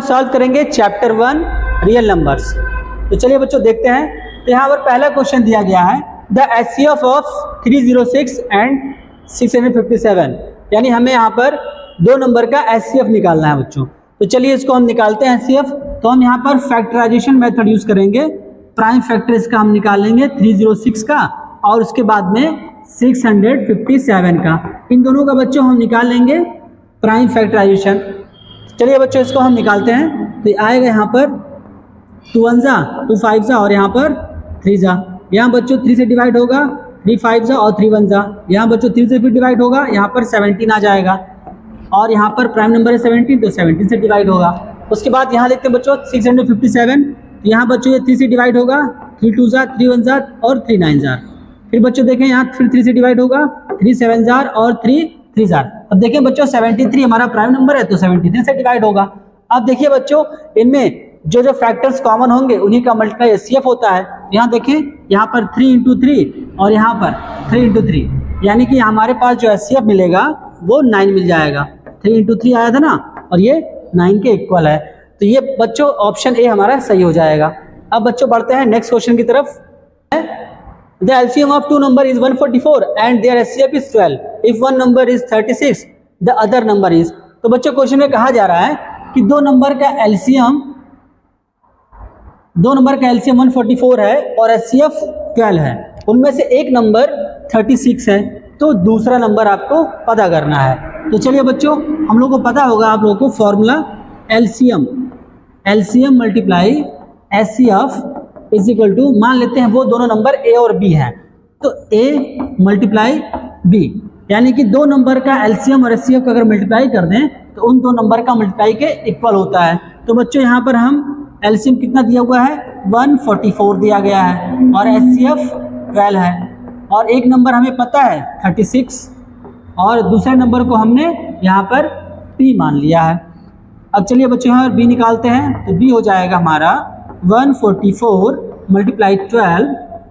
Solve करेंगे chapter 1 real numbers. तो चलिए बच्चों देखते हैं। तो यहाँ पर पहला क्वेश्चन दिया गया है द एचसीएफ ऑफ 306 एंड 657, यानी हमें यहाँ पर दो नंबर का एचसीएफ निकालना है बच्चों। तो चलिए इसको हम निकालते हैं एचसीएफ। तो हम यहाँ पर फैक्टराइजेशन मेथड यूज करेंगे। प्राइम फैक्टर इसका हम निकालेंगे 306 का और उसके बाद में 657 का। इन दोनों का बच्चों हम निकाल लेंगे प्राइम फैक्टराइजेशन। चलिए बच्चों इसको हम निकालते हैं। तो आएगा यहाँ पर 2 1 जा 2 5 जा और यहाँ पर 3 जा। यहाँ बच्चों 3 से डिवाइड होगा, 3 5 जा और 3 1 जा। यहाँ बच्चों 3 से फिर डिवाइड होगा, यहाँ पर 17 आ जाएगा और यहाँ पर प्राइम नंबर है 17, तो 17 से डिवाइड होगा। उसके बाद यहाँ देखते हैं बच्चों 657। तो यहाँ बच्चों ये 3 से डिवाइड होगा, 3 2 जा 3 1 जा और 3 9 जा। फिर बच्चों देखें यहाँ फिर 3 से डिवाइड होगा, 3 7 जार और 3 3 जार। अब देखिए बच्चों 73 हमारा प्राइम नंबर है तो 73 से डिवाइड होगा। अब देखिए बच्चों इनमें जो जो फैक्टर्स कॉमन होंगे उन्हीं का मल्टीप्लाई एचसीएफ होता है। यहाँ देखें यहाँ पर 3 × 3 और यहाँ पर 3 × 3, यानी कि हमारे पास जो एचसीएफ मिलेगा वो 9 मिल जाएगा। 3 × 3 आया था ना और ये 9 के इक्वल है। तो ये बच्चों ऑप्शन ए हमारा सही हो जाएगा। अब बच्चों बढ़ते हैं नेक्स्ट क्वेश्चन की तरफ। The LCM of two number is 144 and their HCF is 12. If one number is 36, the other number is। तो बच्चों क्वेश्चन में कहा जा रहा है कि दो नंबर का एलसीएम 144 है और एचसीएफ 12 है। उनमें से एक नंबर 36 है, तो दूसरा नंबर आपको पता करना है। तो चलिए बच्चों हम लोग को पता होगा आप लोगों को formula LCM multiply HCF is equal to, मान लेते हैं वो दोनों नंबर ए और बी हैं, तो ए मल्टीप्लाई बी, यानी कि दो नंबर का एलसीएम और एचसीएफ का अगर मल्टीप्लाई कर दें तो उन दो नंबर का मल्टीप्लाई के इक्वल होता है। तो बच्चों यहाँ पर हम एलसीएम कितना दिया हुआ है 144 दिया गया है और एचसीएफ 12 है और एक नंबर हमें पता है 36 और दूसरे नंबर को हमने यहाँ पर पी मान लिया है। अब चलिए बच्चों यहाँ पर बी निकालते हैं। तो बी हो जाएगा हमारा 144 मल्टीप्लाई 12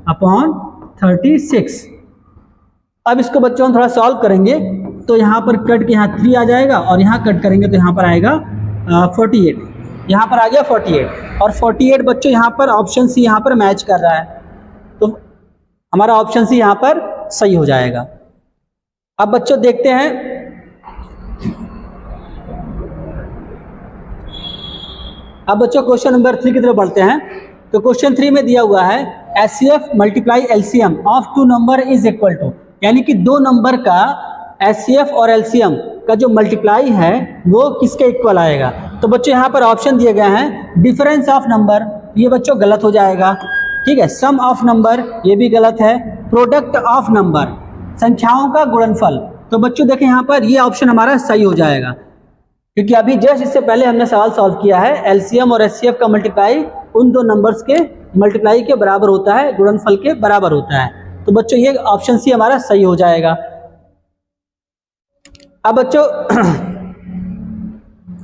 अपॉन 36। अब इसको बच्चों हम थोड़ा सॉल्व करेंगे। तो यहाँ पर कट के यहाँ 3 आ जाएगा और यहाँ कट करेंगे तो यहाँ पर आएगा 48। यहाँ पर आ गया 48 और 48 बच्चों यहाँ पर ऑप्शन सी यहाँ पर मैच कर रहा है, तो हमारा ऑप्शन सी यहाँ पर सही हो जाएगा। अब बच्चों देखते हैं अब बच्चों क्वेश्चन नंबर 3 की तरफ बढ़ते हैं। तो क्वेश्चन 3 में दिया हुआ है HCF multiply LCM of two number is equal to, यानी कि दो नंबर का एचसीएफ और एलसीएम का जो मल्टीप्लाई है वो किसके इक्वल आएगा। तो बच्चों यहाँ पर ऑप्शन दिए गए हैं डिफरेंस ऑफ नंबर, ये बच्चों गलत हो जाएगा, ठीक है। सम ऑफ नंबर, ये भी गलत है। प्रोडक्ट ऑफ नंबर, संख्याओं का गुणनफल। तो बच्चों देखें यहाँ पर ये ऑप्शन हमारा सही हो जाएगा, क्योंकि अभी जस्ट इससे पहले हमने सवाल सॉल्व किया है एलसीएम और एचसीएफ का मल्टीप्लाई उन दो नंबर्स के मल्टीप्लाई के बराबर होता है, गुणनफल के बराबर होता है। तो बच्चों ये ऑप्शन सी हमारा सही हो जाएगा। अब बच्चों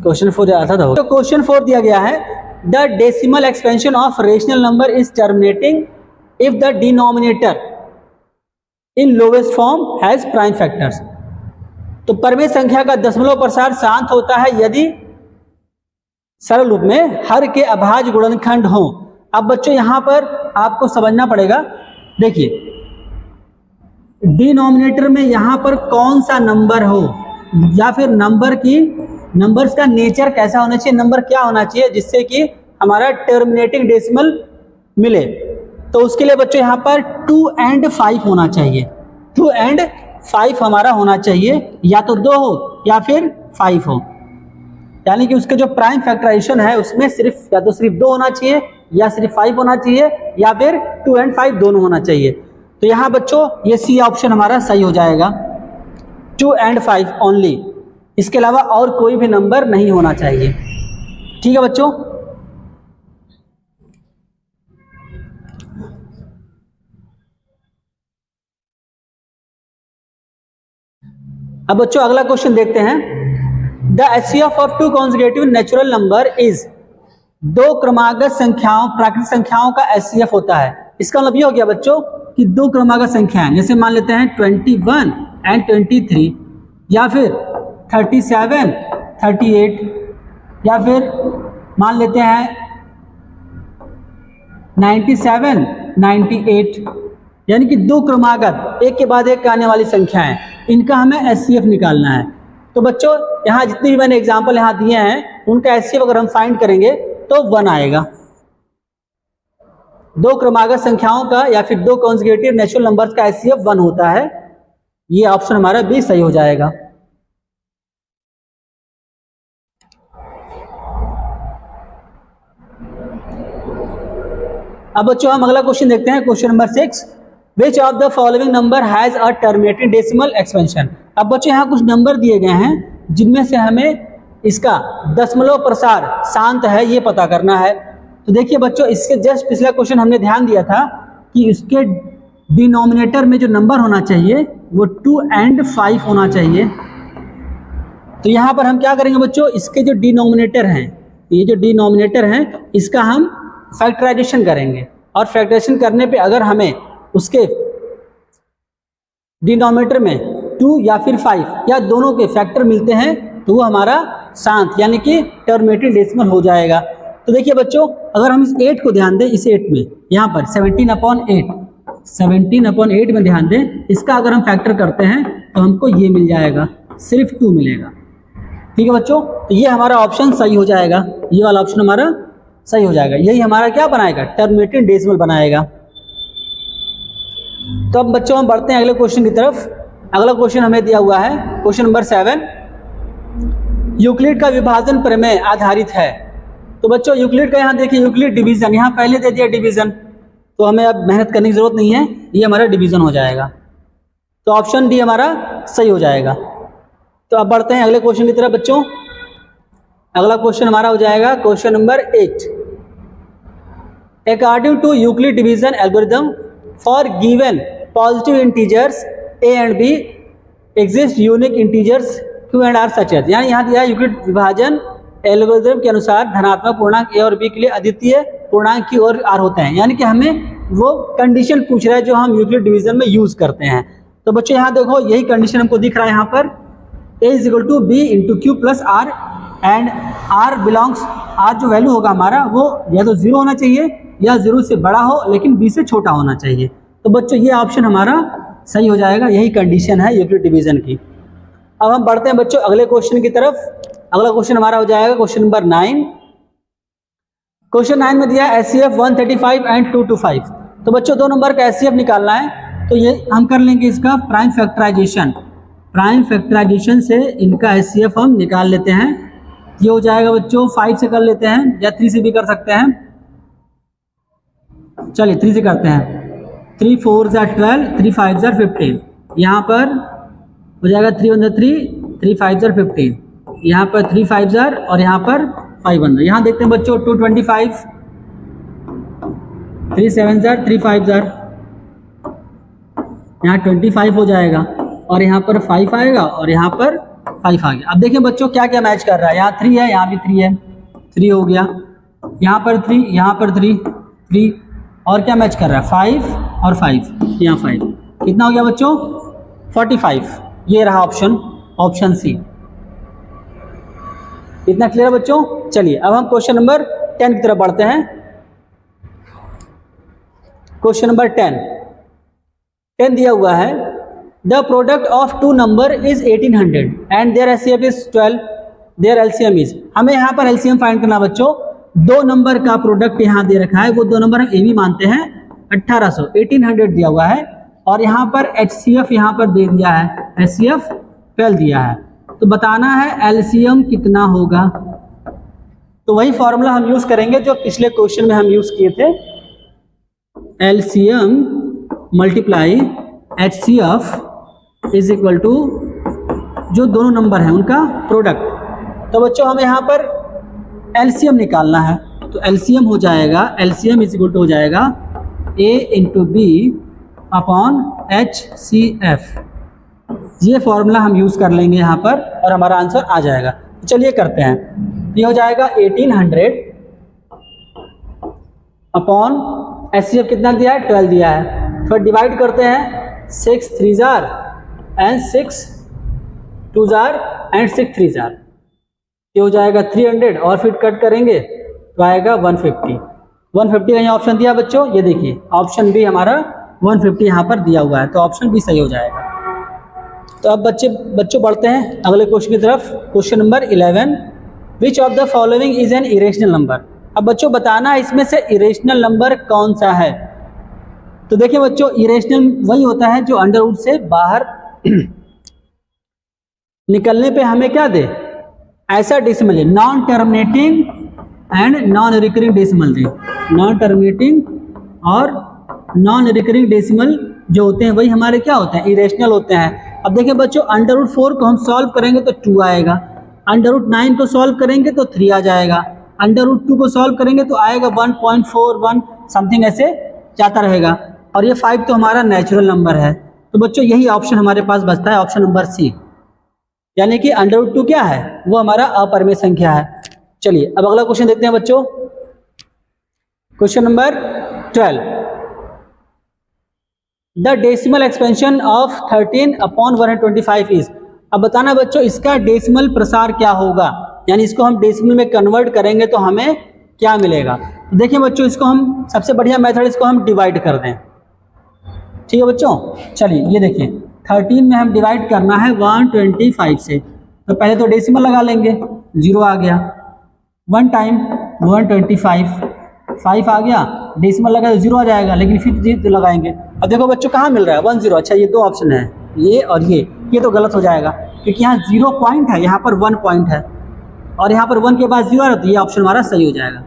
क्वेश्चन 4 आता था, तो क्वेश्चन 4 दिया गया है the decimal expansion of rational number is terminating if the denominator in lowest form has prime factors. तो परमेय संख्या का दशमलव प्रसार शांत होता है यदि सरल रूप में हर के अभाज्य गुणनखंड हो। अब बच्चों यहाँ पर आपको समझना पड़ेगा, देखिए डिनोमिनेटर में यहाँ पर कौन सा नंबर हो या फिर नंबर्स का नेचर कैसा होना चाहिए, नंबर क्या होना चाहिए जिससे कि हमारा टर्मिनेटिंग डेसिमल मिले। तो उसके लिए बच्चों यहाँ पर 2 and 5 होना चाहिए। 2 and 5 हमारा होना चाहिए, या तो 2 हो या फिर 5 हो, यानी कि उसके जो प्राइम फैक्टराइजेशन है उसमें सिर्फ या तो सिर्फ 2 होना चाहिए या सिर्फ 5 होना चाहिए या फिर 2 and 5 दोनों होना चाहिए। तो यहाँ बच्चों ये सी ऑप्शन हमारा सही हो जाएगा, 2 and 5 ओनली, इसके अलावा और कोई भी नंबर नहीं होना चाहिए, ठीक है बच्चों। अब बच्चों अगला क्वेश्चन देखते हैं the HCF of two consecutive natural number is, दो क्रमागत संख्याओं प्राकृतिक संख्याओं का एचसीएफ होता है। इसका मतलब ये हो गया बच्चों कि दो क्रमागत संख्याएं, जैसे मान लेते हैं 21 and 23 या फिर 37 38 या फिर मान लेते हैं 97, 98, यानी कि दो क्रमागत एक के बाद एक आने वाली संख्याएं, इनका हमें HCF निकालना है। तो बच्चों यहाँ जितनी भी मैंने एग्जाम्पल यहाँ दिए हैं उनका HCF अगर हम फाइंड करेंगे तो 1 आएगा। दो क्रमागत संख्याओं का या फिर दो कॉन्जुगेटिव नेचुरल नंबर्स का HCF 1 होता है। ये ऑप्शन हमारा बी सही हो जाएगा। अब बच्चों हम अगला क्वेश्चन देखते हैं, question number 6, which of the following number has a terminating decimal expansion. अब बच्चों यहाँ कुछ नंबर दिए गए हैं जिनमें से हमें इसका दशमलव प्रसार शांत है ये पता करना है। तो देखिए बच्चों, इसके जस्ट पिछला क्वेश्चन हमने ध्यान दिया था कि इसके डिनोमिनेटर में जो नंबर होना चाहिए वो 2 and 5 होना चाहिए। तो यहाँ पर हम क्या करेंगे बच्चों, इसके जो डिनोमिनेटर हैं, ये जो डिनोमिनेटर हैं इसका हम फैक्टराइजेशन करेंगे, और फैक्टराइजेशन करने पे अगर हमें उसके डिनोमिनेटर में 2 या फिर 5 या दोनों के फैक्टर मिलते हैं तो वो हमारा शांत यानी कि टर्मिनेटिंग डेसिमल हो जाएगा। तो देखिए बच्चों, अगर हम इस 8 को ध्यान दें, इस 8 में यहाँ पर 17/8 में ध्यान दें, इसका अगर हम फैक्टर करते हैं तो हमको ये मिल जाएगा, सिर्फ 2 मिलेगा। ठीक है बच्चों, तो ये हमारा ऑप्शन सही हो जाएगा, ये वाला ऑप्शन हमारा सही हो जाएगा। यही हमारा क्या बनाएगा, टर्मिनेटिंग डेसिमल बनाएगा। तो अब बच्चों हम बढ़ते हैं अगले क्वेश्चन की तरफ। अगला क्वेश्चन हमें दिया हुआ है क्वेश्चन नंबर 7, यूक्लिड का विभाजन प्रमेय आधारित है। तो बच्चों यूक्लिड का यहाँ देखिए, यूक्लिड डिवीजन यहाँ पहले दे दिया डिवीजन, तो हमें अब मेहनत करने की जरूरत नहीं है, ये हमारा डिवीजन हो जाएगा। तो ऑप्शन डी हमारा सही हो जाएगा। तो अब बढ़ते हैं अगले क्वेश्चन की तरफ बच्चों। अगला क्वेश्चन हमारा हो जाएगा question number 8, according to Euclid division algorithm for given positive integers a and b exist unique integers q and r such as. यानी यहाँ दिया है यूक्लिड विभाजन एल्गोरिथम के अनुसार धनात्मक पूर्णांक a और b के लिए अद्वितीय पूर्णांक q और r होते हैं। यानी कि हमें वो कंडीशन पूछ रहा है जो हम यूक्लिड डिवीजन में यूज करते हैं। तो बच्चों यहाँ देखो, यही कंडीशन हमको दिख रहा है यहाँ पर, a = b × q + r and r belongs, r जो वैल्यू होगा हमारा वो या तो 0 होना चाहिए या 0 से बड़ा हो लेकिन b से छोटा होना चाहिए। तो बच्चों ये ऑप्शन हमारा सही हो जाएगा, यही कंडीशन है यूक्लिड डिवीजन की। अब हम बढ़ते हैं बच्चों अगले क्वेश्चन की तरफ। अगला क्वेश्चन हमारा हो जाएगा क्वेश्चन नंबर 9। क्वेश्चन 9 में दिया है HCF 135 and 225। तो बच्चों दो नंबर का HCF निकालना है, तो ये हम कर लेंगे इसका प्राइम फैक्टराइजेशन। प्राइम फैक्टराइजेशन से इनका HCF हम निकाल लेते हैं। ये हो जाएगा बच्चों 5 से कर लेते हैं या 3 से भी कर सकते हैं। चलिए 3 से करते हैं। 3 4 12, 3 5 15। यहाँ पर हो जाएगा 3 1 3, 3 5 15। यहाँ पर 3 5 और यहाँ पर 5 1। यहाँ देखते हैं बच्चों 225, 3 7 3 5। यहाँ 25 हो जाएगा और यहाँ पर 5 आएगा और यहाँ पर 5 आ गया। अब देखिए बच्चों क्या क्या मैच कर रहा है, यहाँ 3 है, यहाँ भी 3 है, 3 हो गया, यहाँ पर 3, यहाँ पर 3 3, और क्या मैच कर रहा है 5 और 5, यहाँ 5, कितना हो गया बच्चों 45। ये रहा ऑप्शन, ऑप्शन सी। इतना क्लियर है बच्चों। चलिए अब हम क्वेश्चन नंबर 10 की तरफ बढ़ते हैं। क्वेश्चन नंबर 10 दिया हुआ है, the product of two number is 1800 and their HCF is 12, their LCM is. हमें यहाँ पर LCM फाइंड करना बच्चों। दो नंबर का प्रोडक्ट यहाँ दे रखा है, वो दो नंबर हम AB मानते हैं, 1800, 1800 दिया हुआ है, और यहाँ पर HCF यहाँ पर दे दिया है, HCF 12 दिया है। तो बताना है LCM कितना होगा। तो वही फॉर्मूला हम यूज करेंगे जो पिछले क्वेश्चन में हम यूज किए थे, LCM multiply HCF is equal to जो दोनों नंबर हैं उनका प्रोडक्ट। तो बच्चों हमें यहाँ पर LCM निकालना है, तो LCM हो जाएगा, LCM इज इक्वल टू हो जाएगा A × B अपॉन HCF। ये फॉर्मूला हम यूज कर लेंगे यहाँ पर और हमारा आंसर आ जाएगा। तो चलिए करते हैं। ये हो जाएगा 1800 अपॉन HCF कितना दिया है 12 दिया है, फिर डिवाइड करते हैं 6 3 एंड 6 2 एंड 6 3। ये हो जाएगा 300 और फिर कट करेंगे तो आएगा 150। 150 का यहाँ ऑप्शन दिया बच्चों, ये देखिए ऑप्शन बी हमारा 150 यहाँ पर दिया हुआ है, तो ऑप्शन बी सही हो जाएगा। तो अब बच्चों बढ़ते हैं अगले क्वेश्चन की तरफ। Question number 11, which of the following is an irrational number. अब बच्चों बताना है इसमें से इरेशनल नंबर कौन सा है। तो देखिए बच्चों, इरेशनल वही होता है जो अंडर रूट से बाहर निकलने पे हमें क्या दे, ऐसा decimal, non terminating and non recurring decimal they. Non terminating और नॉन रिकरिंग डेसिमल जो होते हैं वही हमारे क्या होते हैं, इरेशनल होते हैं। अब देखिए बच्चों, अंडर रूट 4 को हम सॉल्व करेंगे तो 2 आएगा, अंडर रूट 9 को सॉल्व करेंगे तो 3 आ जाएगा, अंडर रूट 2 को सॉल्व करेंगे तो आएगा 1.41 समथिंग, ऐसे जाता रहेगा। और ये 5 तो हमारा नेचुरल नंबर है। तो बच्चों यही ऑप्शन हमारे पास बचता है, ऑप्शन नंबर सी, यानी कि अंडर रूट 2 क्या है, वो हमारा अपरिमेय संख्या है। चलिए अब अगला क्वेश्चन देखते हैं बच्चों। Question number 12, the decimal expansion of 13/125 is. अब बताना बच्चों इसका डेसिमल प्रसार क्या होगा, यानी इसको हम डेसिमल में कन्वर्ट करेंगे तो हमें क्या मिलेगा। तो देखिए बच्चों, इसको हम सबसे बढ़िया मेथड, इसको हम डिवाइड कर दें। ठीक है बच्चों, चलिए ये देखिए 13 में हम डिवाइड करना है 125 से, तो पहले तो डेसिमल लगा लेंगे, 0 आ गया, 1 टाइम 125, 5 आ गया, डेसिमल लगा तो 0 आ जाएगा, लेकिन फिर 0 लगाएंगे। अब देखो बच्चों कहाँ मिल रहा है 10। अच्छा ये दो ऑप्शन है, ये और ये तो गलत हो जाएगा, क्योंकि यहाँ 0 पॉइंट है, यहाँ पर 1 पॉइंट है, और यहाँ पर 1 के बाद 0 आ रहा, तो ये ऑप्शन हमारा सही हो जाएगा।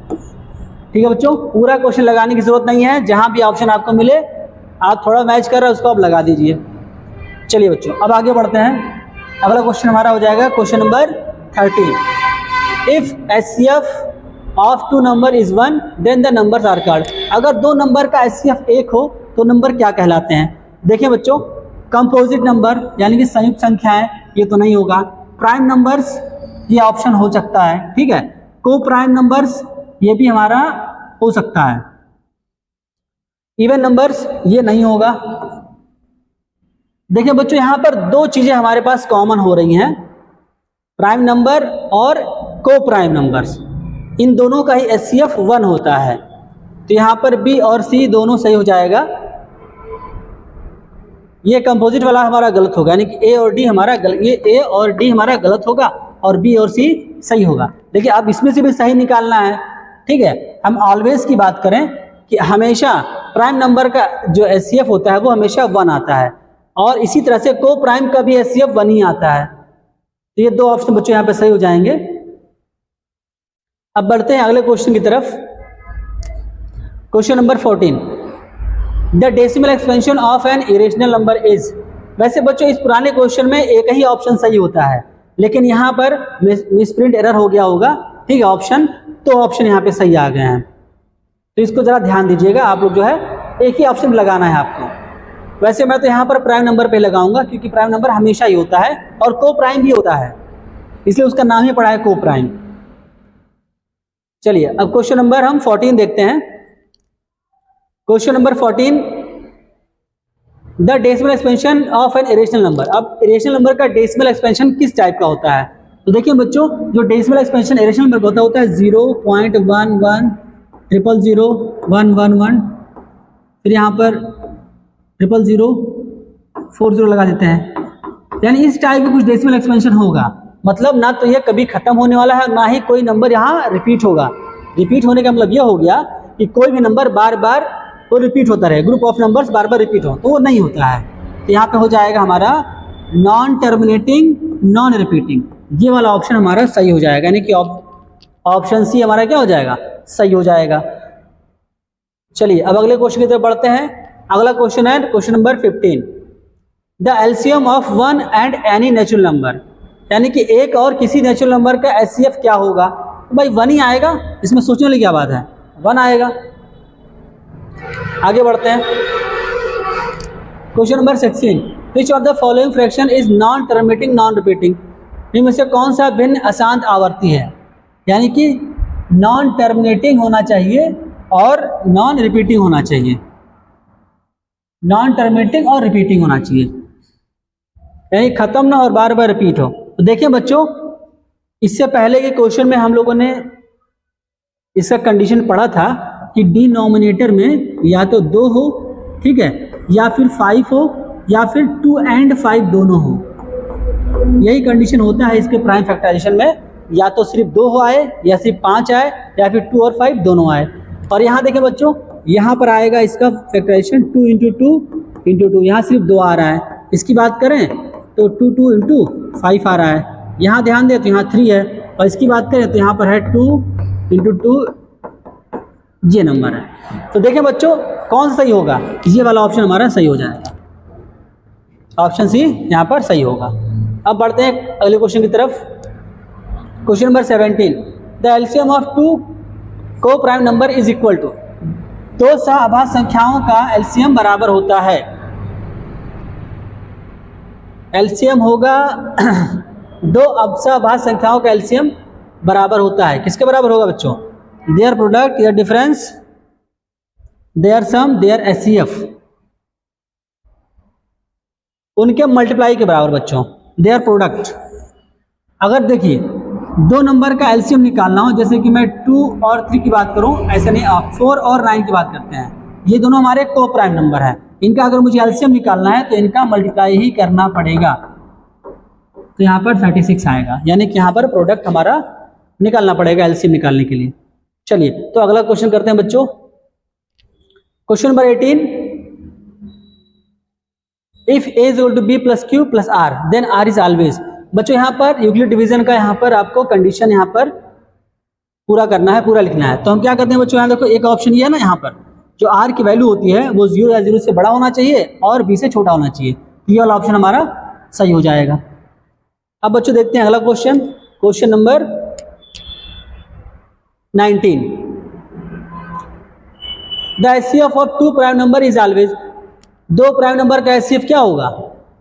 ठीक है बच्चों, पूरा क्वेश्चन लगाने की जरूरत नहीं है, जहाँ भी ऑप्शन आपको मिले आप थोड़ा मैच कर रहे हैं उसको आप लगा दीजिए। चलिए बच्चों अब आगे बढ़ते हैं। अगला क्वेश्चन हमारा हो जाएगा question number 13, if HCF of 2 number is 1 then the numbers are called. अगर 2 नंबर का HCF 1 हो तो नंबर क्या कहलाते हैं। देखिए बच्चों, कंपोजिट नंबर यानी कि संयुक्त संख्याएं, ये तो नहीं होगा। प्राइम नंबर्स, ये ऑप्शन हो सकता है, ठीक है। को प्राइम नंबर्स, ये भी हमारा हो सकता है। इवन नंबर्स, ये नहीं होगा। देखिए बच्चों, यहां पर 2 चीजें हमारे पास कॉमन हो रही हैं, प्राइम नंबर और को प्राइम नंबर्स, इन दोनों का ही HCF 1 होता है। तो यहां पर बी और सी दोनों सही हो जाएगा। ये कंपोजिट वाला हमारा गलत होगा, यानी कि ए और डी हमारा ये ए और डी हमारा गलत होगा और बी और सी सही होगा। देखिए अब इसमें से भी सही निकालना है, ठीक है। हम ऑलवेज की बात करें कि हमेशा प्राइम नंबर का जो HCF होता है वो हमेशा 1 आता है, और इसी तरह से को प्राइम का भी HCF 1 ही आता है। तो ये 2 ऑप्शन बच्चों यहाँ पे सही हो जाएंगे। अब बढ़ते हैं अगले क्वेश्चन की तरफ। Question number 14, the decimal expansion of an irrational number is. वैसे बच्चों इस पुराने क्वेश्चन में एक ही ऑप्शन सही होता है, लेकिन यहाँ पर मिसप्रिंट एरर हो गया होगा, ठीक है। ऑप्शन तो ऑप्शन यहाँ पे सही आ गए हैं, तो इसको जरा ध्यान दीजिएगा। आप लोग जो है एक ही ऑप्शन लगाना है आपको। वैसे मैं तो यहाँ पर प्राइम नंबर पे लगाऊंगा, क्योंकि प्राइम नंबर हमेशा ही होता है और को प्राइम भी होता है, इसलिए उसका नाम ही पड़ा है को प्राइम। चलिए अब क्वेश्चन नंबर हम 14 देखते हैं। Question number 14, the decimal expansion of an irrational number. अब इरेशनल नंबर का डेसिमल एक्सपेंशन किस टाइप का होता है। तो देखिए बच्चों, जो डेसिमल एक्सपेंशन इरेशनल नंबर का होता है 0.11 000 111, फिर यहाँ पर 000 40 लगा देते हैं, यानी इस टाइप का कुछ डेसिमल एक्सपेंशन होगा। मतलब ना तो ये कभी खत्म होने वाला है, ना ही कोई नंबर यहाँ रिपीट होगा। रिपीट होने का मतलब ये हो गया कि कोई भी नंबर बार बार वो रिपीट होता रहे, group of numbers bar bar repeat हो, तो वो नहीं होता है। तो यहाँ पे हो जाएगा हमारा नॉन टर्मिनेटिंग नॉन रिपीटिंग, ये वाला ऑप्शन हमारा सही हो जाएगा, यानी कि ऑप्शन सी हमारा क्या हो जाएगा, सही हो जाएगा। चलिए अब अगले क्वेश्चन की तरफ बढ़ते हैं। अगला क्वेश्चन है question number 15, the LCM of 1 and any natural number. यानी कि एक और किसी नेचुरल नंबर का HCF क्या होगा। तो भाई 1 ही आएगा, इसमें सोचने वाली क्या बात है, 1 आएगा। आगे बढ़ते हैं। Question number 16, which of the following fraction is non terminating non repeating. इनमें से कौन सा भिन्न अशांत आवर्ती है, यानी कि नॉन टर्मिनेटिंग होना चाहिए और नॉन रिपीटिंग होना चाहिए। नॉन टर्मिनेटिंग और रिपीटिंग होना चाहिए, यानी खत्म ना और बार बार रिपीट हो। तो देखिए बच्चों, इससे पहले के क्वेश्चन में हम लोगों ने इसका कंडीशन पढ़ा था कि डिनोमिनेटर में या तो 2 हो, ठीक है, या फिर 5 हो, या फिर 2 and 5 दोनों हो। यही कंडीशन होता है इसके प्राइम फैक्टराइजेशन में, या तो सिर्फ 2 हो आए, या सिर्फ 5 आए, या फिर 2 और 5 दोनों आए। और यहाँ देखें बच्चों, यहाँ पर आएगा इसका फैक्टराइजेशन 2 × 2 × 2, यहाँ सिर्फ 2 आ रहा है। इसकी बात करें तो 2 2 × 5 आ रहा है। यहाँ ध्यान दें तो यहाँ 3 है, और इसकी बात करें तो यहाँ पर है 2 × 2 ये नंबर है। तो देखें बच्चों कौन सा सही होगा, ये वाला ऑप्शन हमारा सही हो जाएगा, ऑप्शन सी यहाँ पर सही होगा। अब बढ़ते हैं अगले क्वेश्चन की तरफ। Question number 17, the LCM of 2 को prime number is equal to, दो सहअभाज्य संख्याओं का एलसीएम बराबर होता है। एलसीएम होगा दो सहअभाज्य संख्याओं का एलसीएम बराबर होता है, किसके बराबर होगा बच्चों? Their product, their difference, their sum, their HCF, उनके मल्टीप्लाई के बराबर बच्चों, देयर प्रोडक्ट। अगर देखिए दो नंबर का एलसीएम निकालना हो, जैसे कि मैं 2 और 3 की बात करूं, ऐसे नहीं, आप 4 और 9 की बात करते हैं, ये दोनों हमारे को प्राइम नंबर है, इनका अगर मुझे एलसीएम निकालना है तो इनका मल्टीप्लाई ही करना पड़ेगा। तो यहाँ पर 36 आएगा, यानी कि यहाँ पर प्रोडक्ट हमारा निकालना पड़ेगा एलसीएम निकालने के लिए। चलिए तो अगला क्वेश्चन करते हैं बच्चों। Question number 18, if a is equal to b plus q plus r then r is always। बच्चों यहाँ पर यूक्लिड डिवीजन का यहाँ पर आपको कंडीशन यहाँ पर पूरा करना है, पूरा लिखना है। तो हम क्या करते हैं बच्चों, यहाँ देखो एक ऑप्शन ये है ना, यहाँ पर जो r की वैल्यू होती है वो 0 या 0 से बड़ा होना चाहिए और b से छोटा होना चाहिए, ये वाला ऑप्शन हमारा सही हो जाएगा। अब बच्चों देखते हैं अगला question, question number 19, the HCF of 2 prime number is always. दो प्राइम नंबर का एचसीएफ क्या होगा?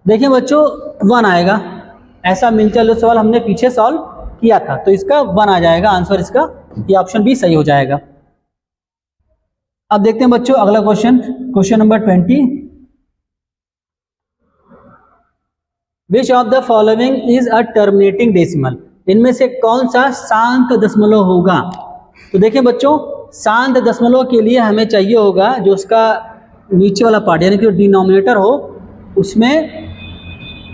देखिए बच्चों 1 आएगा, ऐसा मिलकर सवाल हमने पीछे सॉल्व किया था, तो इसका 1 आ जाएगा आंसर, इसका ये ऑप्शन भी सही हो जाएगा। अब देखते हैं बच्चों अगला question, question number 20, which of the following is a terminating decimal. इनमें से कौन सा शांत दशमलव होगा? तो देखिए बच्चों शांत दशमलव के लिए हमें चाहिए होगा जो उसका नीचे वाला पार्ट यानी कि डिनोमिनेटर हो, उसमें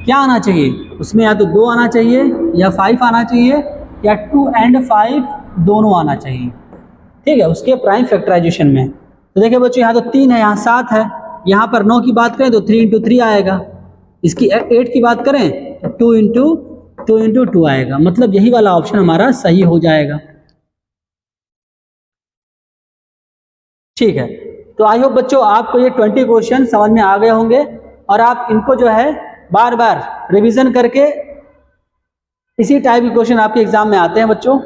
क्या आना चाहिए? उसमें या तो 2 आना चाहिए, या 5 आना चाहिए, या 2 and 5 दोनों आना चाहिए, ठीक है, उसके प्राइम फैक्टराइजेशन में। तो देखिए बच्चों यहाँ तो 3 है, यहाँ 7 है, यहाँ पर 9 की बात करें तो 3 × 3 आएगा, इसकी 8 की बात करें तो 2 × 2 आएगा, मतलब यही वाला ऑप्शन हमारा सही हो जाएगा। ठीक है, तो आई होप बच्चों आपको ये 20 क्वेश्चन समझ में आ गए होंगे, और आप इनको जो है बार बार रिवीजन करके, इसी टाइप के क्वेश्चन आपके एग्जाम में आते हैं बच्चों।